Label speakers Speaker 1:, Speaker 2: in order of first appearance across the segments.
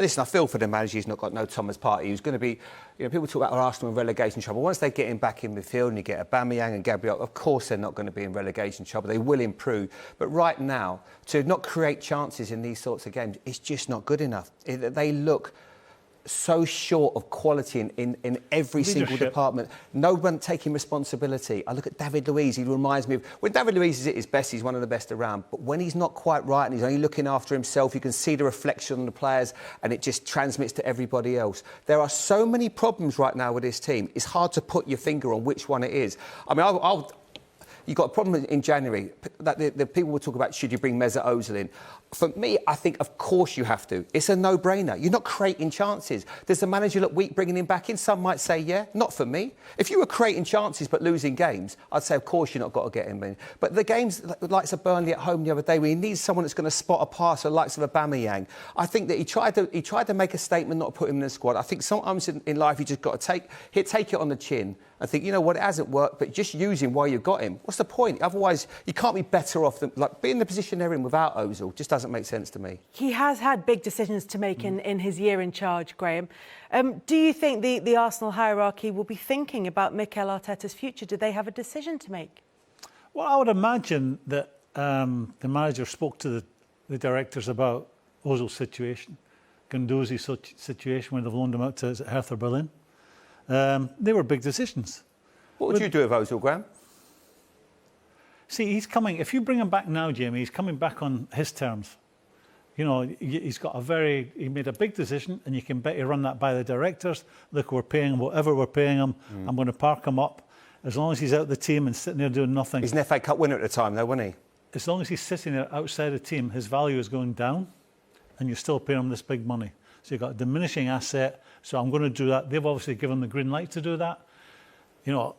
Speaker 1: Listen, I feel for the manager. He's not got no Thomas Partey. He's going to be... people talk about Arsenal in relegation trouble. Once they get him back in midfield and you get Aubameyang and Gabriel, of course they're not going to be in relegation trouble. They will improve. But right now, to not create chances in these sorts of games, it's just not good enough. They look so short of quality in every single department. No one taking responsibility. I look at David Luiz. He reminds me of... When David Luiz is at his best, he's one of the best around. But when he's not quite right and he's only looking after himself, you can see the reflection on the players and it just transmits to everybody else. There are so many problems right now with this team. It's hard to put your finger on which one it is. I mean, you've got a problem in January that the people will talk about, should you bring Mesut Ozil in? For me, I think, of course you have to. It's a no-brainer. You're not creating chances. Does the manager look weak bringing him back in? Some might say, yeah. Not for me. If you were creating chances but losing games, I'd say, of course, you're not got to get him in. But the games, the likes of Burnley at home the other day, where he needs someone that's going to spot a pass, the likes of Aubameyang, I think that he tried to make a statement, not put him in the squad. I think sometimes in life you just got to take it on the chin and think, you know what, it hasn't worked, but just use him while you've got him. What's the point? Otherwise, you can't be better off than... Like, being in the position they're in without Ozil just doesn't make sense to me.
Speaker 2: He has had big decisions to make in his year in charge, Graeme. Do you think the Arsenal hierarchy will be thinking about Mikel Arteta's future? Do they have a decision to make?
Speaker 3: Well, I would imagine that the manager spoke to the directors about Ozil's situation, Guendouzi's situation when they've loaned him out to Hertha Berlin. They were big decisions.
Speaker 1: What would you do with Ozil, Graeme?
Speaker 3: See, he's coming... If you bring him back now, Jamie, he's coming back on his terms. You know, he's got he made a big decision, and you can bet he run that by the directors. Look, we're paying him whatever we're paying him. I'm going to park him up. As long as he's out of the team and sitting there doing nothing.
Speaker 1: He's an FA Cup winner at the time, though, wasn't he?
Speaker 3: As long as he's sitting there outside the team, his value is going down, and you're still paying him this big money. So you've got a diminishing asset. So I'm going to do that. They've obviously given the green light to do that. You know,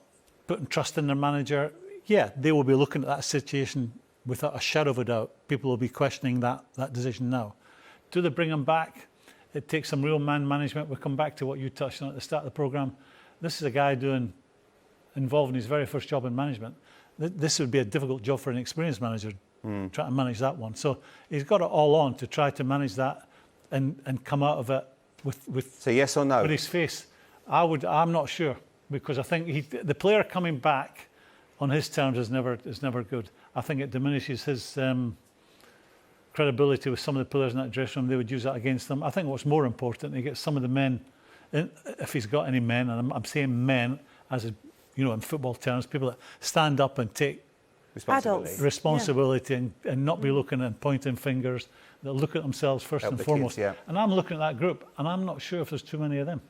Speaker 3: putting trust in their manager. Yeah, they will be looking at that situation without a shadow of a doubt. People will be questioning that decision now. Do they bring him back? It takes some real man management. We'll come back to what you touched on at the start of the programme. This is a guy involved in his very first job in management. This would be a difficult job for an experienced manager, trying to manage that one. So he's got it all on to try to manage that and come out of it with
Speaker 1: so yes or no?
Speaker 3: With his face. I'm not sure, because I think the player coming back on his terms is never good. I think it diminishes his credibility with some of the players in that dressing room. They would use that against them. I think what's more important, he gets some of the men, if he's got any men, and I'm saying men as in football terms, people that stand up and take responsibility and not be looking and pointing fingers, that look at themselves first and foremost.
Speaker 1: Kids, yeah.
Speaker 3: And I'm looking at that group, and I'm not sure if there's too many of them.